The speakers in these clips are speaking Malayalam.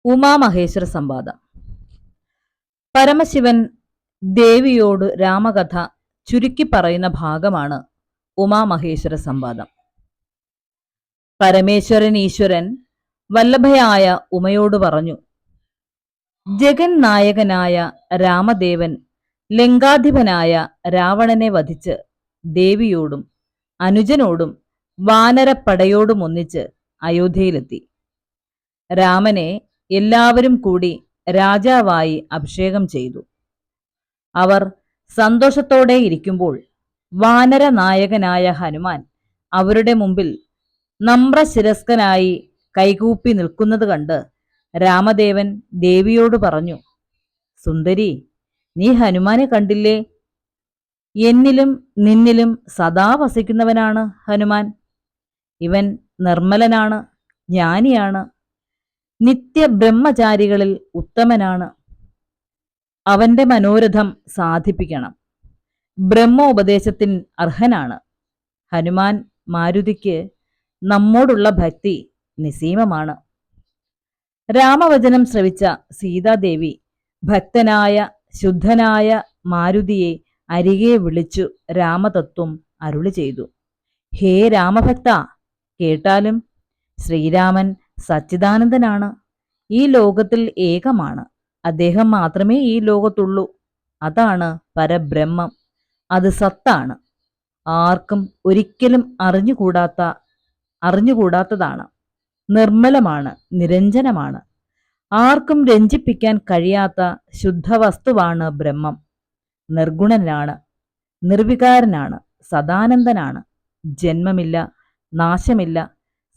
ഉമാമഹേശ്വര സംവാദം. പരമശിവൻ ദേവിയോട് രാമകഥ ചുരുക്കി പറയുന്ന ഭാഗമാണ് ഉമാമഹേശ്വര സംവാദം. പരമേശ്വരൻ ഈശ്വരൻ വല്ലഭയായ ഉമയോട് പറഞ്ഞു, ജഗൻ നായകനായ രാമദേവൻ ലങ്കാധിപനായ രാവണനെ വധിച്ച് ദേവിയോടും അനുജനോടും വാനരപ്പടയോടും ഒന്നിച്ച് അയോധ്യയിലെത്തി. രാമനെ എല്ലാവരും കൂടി രാജാവായി അഭിഷേകം ചെയ്തു. അവർ സന്തോഷത്തോടെ ഇരിക്കുമ്പോൾ വാനര നായകനായ ഹനുമാൻ അവരുടെ മുമ്പിൽ നമ്രശിരസ്കനായി കൈകൂപ്പി നിൽക്കുന്നത് കണ്ട് രാമദേവൻ ദേവിയോട് പറഞ്ഞു, സുന്ദരി, നീ ഹനുമാനെ കണ്ടില്ലേ? എന്നിലും നിന്നിലും സദാ വസിക്കുന്നവനാണ് ഹനുമാൻ. ഇവൻ നിർമ്മലനാണ്, ജ്ഞാനിയാണ്, നിത്യബ്രഹ്മചാരികളിൽ ഉത്തമനാണ്. അവന്റെ മനോരഥം സാധിപ്പിക്കണം. ബ്രഹ്മോപദേശത്തിന് അർഹനാണ്. ഹനുമാൻ മാരുതിക്ക് നമ്മോടുള്ള ഭക്തി നിസീമമാണ്. രാമവചനം ശ്രവിച്ച സീതാദേവി ഭക്തനായ ശുദ്ധനായ മാരുതിയെ അരികെ വിളിച്ചു രാമതത്വം അരുളി ചെയ്തു. ഹേ രാമഭക്ത, കേട്ടാലും. ശ്രീരാമൻ സച്ചിദാനന്ദനാണ്, ഈ ലോകത്തിൽ ഏകമാണ്. അദ്ദേഹം മാത്രമേ ഈ ലോകത്തുള്ളൂ. അതാണ് പരബ്രഹ്മം. അത് സത്താണ്. ആർക്കും ഒരിക്കലും അറിഞ്ഞുകൂടാത്തതാണ്. നിർമ്മലമാണ്, നിരഞ്ജനമാണ്. ആർക്കും രഞ്ജിപ്പിക്കാൻ കഴിയാത്ത ശുദ്ധവസ്തുവാണ് ബ്രഹ്മം. നിർഗുണനാണ്, നിർവികാരനാണ്, സദാനന്ദനാണ്. ജന്മമില്ല, നാശമില്ല,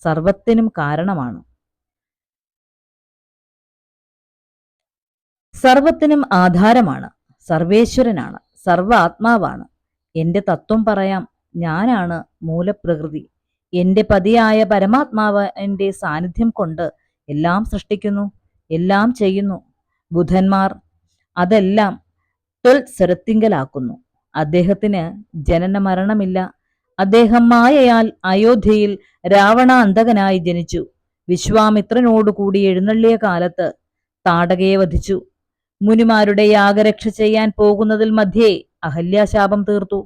സർവത്തിനും കാരണമാണ്. സർവത്തിനും ആധാരമാണ്. സർവേശ്വരനാണ്, സർവ ആത്മാവാണ്. എൻ്റെ തത്വം പറയാം. ഞാനാണ് മൂലപ്രകൃതി. എൻ്റെ പതിയായ പരമാത്മാവ് എൻ്റെ സാന്നിധ്യം കൊണ്ട് എല്ലാം സൃഷ്ടിക്കുന്നു, എല്ലാം ചെയ്യുന്നു. ബുധന്മാർ അതെല്ലാം ത്വൽസരത്തിങ്കലാക്കുന്നു. അദ്ദേഹത്തിന് ജനന മരണമില്ല. അദ്ദേഹം മായയാൽ അയോധ്യയിൽ രാവണാന്തകനായി ജനിച്ചു. വിശ്വാമിത്രനോടുകൂടി എഴുന്നള്ളിയ കാലത്ത് താടകയെ വധിച്ചു. മുനിമാരുടെ യാഗരക്ഷ ചെയ്യാൻ പോകുന്നതിൽ മധ്യേ അഹല്യാശാപം തീർത്തു.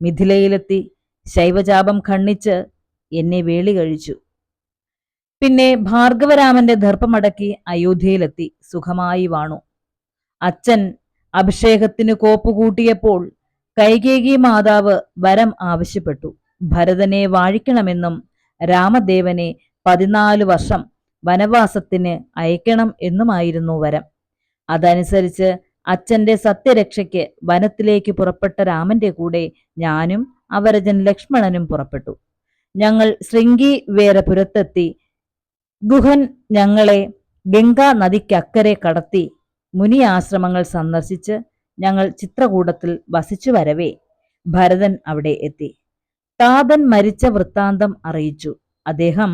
മിഥിലയിലെത്തി ശൈവചാപം ഖണ്ഡിച്ച് എന്നെ വേളി കഴിച്ചു. പിന്നെ ഭാർഗവരാമന്റെ ദർപ്പമടക്കി അയോധ്യയിലെത്തി സുഖമായി വാണു. അച്ഛൻ അഭിഷേകത്തിന് കോപ്പുകൂട്ടിയപ്പോൾ കൈകേയി മാതാവ് വരം ആവശ്യപ്പെട്ടു. ഭരതനെ വാഴിക്കണമെന്നും രാമദേവനെ 14 വർഷം വനവാസത്തിന് അയക്കണം എന്നുമായിരുന്നു വരം. അതനുസരിച്ച് അച്ഛന്റെ സത്യരക്ഷയ്ക്ക് വനത്തിലേക്ക് പുറപ്പെട്ട രാമന്റെ കൂടെ ഞാനും അവരജൻ ലക്ഷ്മണനും പുറപ്പെട്ടു. ഞങ്ങൾ ശൃംഗിവേരപുരത്തെത്തി. ഗുഹൻ ഞങ്ങളെ ഗംഗാ നദിക്കക്കരെ കടത്തി. മുനിയാശ്രമങ്ങൾ സന്ദർശിച്ച് ഞങ്ങൾ ചിത്രകൂടത്തിൽ വസിച്ചു വരവേ ഭരതൻ അവിടെ എത്തി. താതൻ മരിച്ച വൃത്താന്തം അറിയിച്ചു. അദ്ദേഹം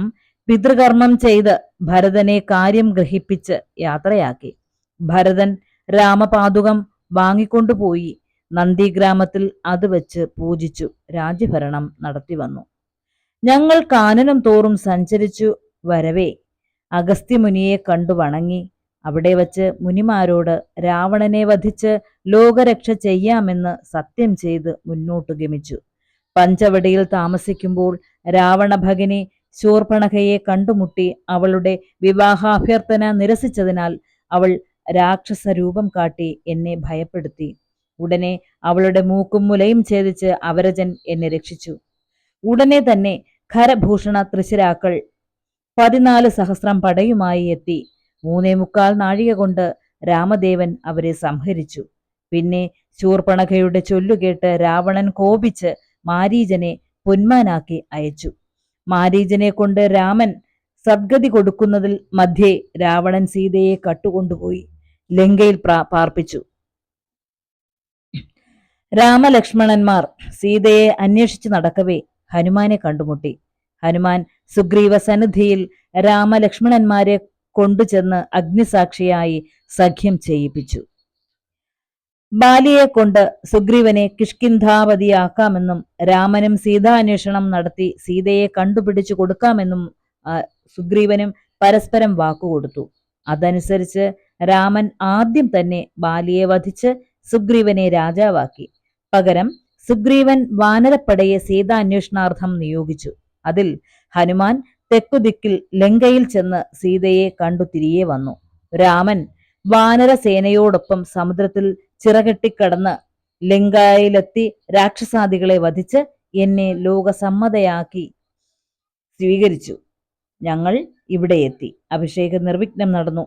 പിതൃകർമ്മം ചെയ്ത് ഭരതനെ കാര്യം ഗ്രഹിപ്പിച്ച് യാത്രയാക്കി. ഭരതൻ രാമപാദുകം വാങ്ങിക്കൊണ്ടുപോയി നന്ദിഗ്രാമത്തിൽ അത് വെച്ച് പൂജിച്ചു രാജ്യഭരണം നടത്തി വന്നു. ഞങ്ങൾ കാനനം തോറും സഞ്ചരിച്ചു വരവേ അഗസ്ത്യമുനിയെ കണ്ടു വണങ്ങി. അവിടെ വച്ച് മുനിമാരോട് രാവണനെ വധിച്ച് ലോകരക്ഷ ചെയ്യാമെന്ന് സത്യം ചെയ്ത് മുന്നോട്ടു ഗമിച്ചു. പഞ്ചവടിയിൽ താമസിക്കുമ്പോൾ രാവണ ഭഗിനി ശൂർപ്പണഖയെ കണ്ടുമുട്ടി. അവളുടെ വിവാഹാഭ്യർത്ഥന നിരസിച്ചതിനാൽ അവൾ രാക്ഷസ രൂപം കാട്ടി എന്നെ ഭയപ്പെടുത്തി. ഉടനെ അവളുടെ മൂക്കും മുലയും ഛേദിച്ച് അവരജൻ എന്നെ രക്ഷിച്ചു. ഉടനെ തന്നെ ഖരഭൂഷണ തൃശിരാക്കൾ 14 സഹസ്രം പടയുമായി എത്തി. 3.25 നാഴിക കൊണ്ട് രാമദേവൻ അവരെ സംഹരിച്ചു. പിന്നെ ശൂർപ്പണഖയുടെ ചൊല്ലുകേട്ട് രാവണൻ കോപിച്ച് മാരീചനെ പൊന്മാനാക്കി അയച്ചു. മാരീചനെ കൊണ്ട് രാമൻ സദ്ഗതി കൊടുക്കുന്നതിൽ മധ്യേ രാവണൻ സീതയെ കട്ടുകൊണ്ടുപോയി ലങ്കയിൽ പാർപ്പിച്ചു. രാമലക്ഷ്മണന്മാർ സീതയെ അന്വേഷിച്ചു നടക്കവേ ഹനുമാനെ കണ്ടുമുട്ടി. ഹനുമാൻ സുഗ്രീവ സന്നിധിയിൽ രാമലക്ഷ്മണന്മാരെ കൊണ്ടുചെന്ന് അഗ്നിസാക്ഷിയായി സഖ്യം ചെയ്യിപ്പിച്ചു. ബാലിയെ കൊണ്ട് സുഗ്രീവനെ കിഷ്കിന്ധാപതിയാക്കാമെന്നും രാമനും സീതാന്വേഷണം നടത്തി സീതയെ കണ്ടുപിടിച്ചു കൊടുക്കാമെന്നും സുഗ്രീവനും പരസ്പരം വാക്കുകൊടുത്തു. അതനുസരിച്ച് രാമൻ ആദ്യം തന്നെ ബാലിയെ വധിച്ച് സുഗ്രീവനെ രാജാവാക്കി. പകരം സുഗ്രീവൻ വാനരപ്പടയെ സീതാന്വേഷണാർത്ഥം നിയോഗിച്ചു. അതിൽ ഹനുമാൻ തെക്കുദിക്കിൽ ലങ്കയിൽ ചെന്ന് സീതയെ കണ്ടു തിരികെ വന്നു. രാമൻ വാനരസേനയോടൊപ്പം സമുദ്രത്തിൽ ചിറകെട്ടിക്കടന്ന് ലങ്കയിലെത്തി രാക്ഷസാദികളെ വധിച്ച് എന്നെ ലോകസമ്മതയാക്കി സ്വീകരിച്ചു. ഞങ്ങൾ ഇവിടെ എത്തി. അഭിഷേകം നിർവിഘ്നം നടന്നു.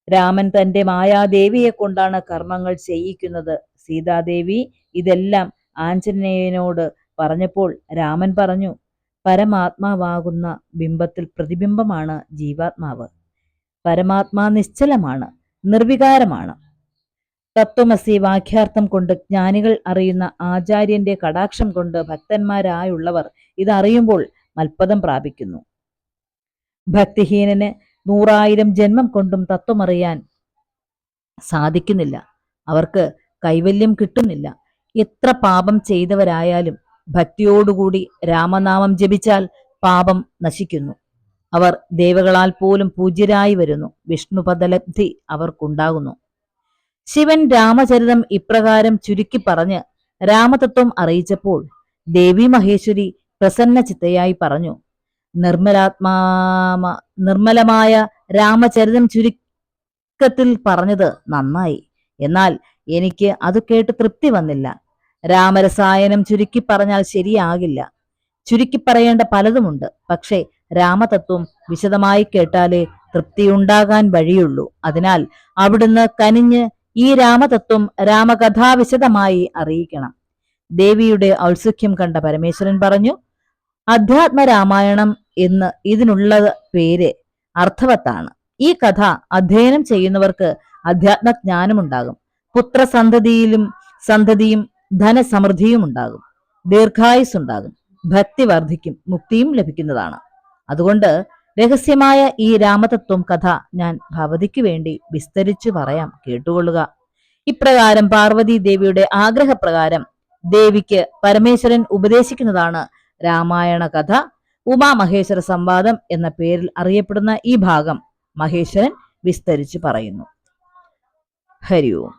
രാമൻ തന്റെ മായാദേവിയെ കൊണ്ടാണ് കർമ്മങ്ങൾ ചെയ്യിക്കുന്നത്. സീതാദേവി ഇതെല്ലാം ആഞ്ജനേയനോട് പറഞ്ഞപ്പോൾ രാമൻ പറഞ്ഞു, പരമാത്മാവാകുന്ന ബിംബത്തിൽ പ്രതിബിംബമാണ് ജീവാത്മാവ്. പരമാത്മാ നിശ്ചലമാണ്, നിർവികാരമാണ്. തത്വമസി വാക്യാർത്ഥം കൊണ്ട് ജ്ഞാനികൾ അറിയുന്ന ആചാര്യന്റെ കടാക്ഷം കൊണ്ട് ഭക്തന്മാരായുള്ളവർ ഇതറിയുമ്പോൾ മൽപദം പ്രാപിക്കുന്നു. ഭക്തിഹീനന് 100,000 ജന്മം കൊണ്ടും തത്വമറിയാൻ സാധിക്കുന്നില്ല. അവർക്ക് കൈവല്യം കിട്ടുന്നില്ല. എത്ര പാപം ചെയ്തവരായാലും ഭക്തിയോടുകൂടി രാമനാമം ജപിച്ചാൽ പാപം നശിക്കുന്നു. അവർ ദേവകളാൽ പോലും പൂജ്യരായി വരുന്നു. വിഷ്ണുപദലബ്ധി അവർക്കുണ്ടാകുന്നു. ശിവൻ രാമചരിതം ഇപ്രകാരം ചുരുക്കി പറഞ്ഞ് രാമതത്വം അറിയിച്ചപ്പോൾ ദേവി മഹേശ്വരി പ്രസന്ന ചിത്തയായി പറഞ്ഞു, നിർമ്മലമായ രാമചരിതം ചുരുക്കത്തിൽ പറഞ്ഞത് നന്നായി. എന്നാൽ എനിക്ക് അത് കേട്ട് തൃപ്തി വന്നില്ല. രാമരസായനം ചുരുക്കി പറഞ്ഞാൽ ശരിയാകില്ല. ചുരുക്കി പറയേണ്ട പലതുമുണ്ട്. പക്ഷേ രാമതത്വം വിശദമായി കേട്ടാലേ തൃപ്തിയുണ്ടാകാൻ വഴിയുള്ളൂ. അതിനാൽ അവിടുന്ന് കനിഞ്ഞ് ഈ രാമതത്വം രാമകഥാവിശദമായി അറിയിക്കണം. ദേവിയുടെ ഔത്സുഖ്യം കണ്ട പരമേശ്വരൻ പറഞ്ഞു, അധ്യാത്മരാമായണം എന്ന് ഇതിനുള്ള പേര് അർത്ഥവത്താണ്. ഈ കഥ അധ്യയനം ചെയ്യുന്നവർക്ക് അധ്യാത്മജ്ഞാനമുണ്ടാകും. സന്തതിയും ധനസമൃദ്ധിയും ഉണ്ടാകും. ദീർഘായുസ്സുണ്ടാകും. ഭക്തി വർദ്ധിക്കും. മുക്തിയും ലഭിക്കുന്നതാണ്. അതുകൊണ്ട് രഹസ്യമായ ഈ രാമതത്വം കഥ ഞാൻ ഭവതിക്ക് വേണ്ടി വിസ്തരിച്ചു പറയാം, കേട്ടുകൊള്ളുക. ഇപ്രകാരം പാർവതി ദേവിയുടെ ആഗ്രഹപ്രകാരം ദേവിക്ക് പരമേശ്വരൻ ഉപദേശിക്കുന്നതാണ് രാമായണ കഥ. ഉമാമഹേശ്വര സംവാദം എന്ന പേരിൽ അറിയപ്പെടുന്ന ഈ ഭാഗം മഹേശ്വരൻ വിസ്തരിച്ചു പറയുന്നു. ഹരി ഓം.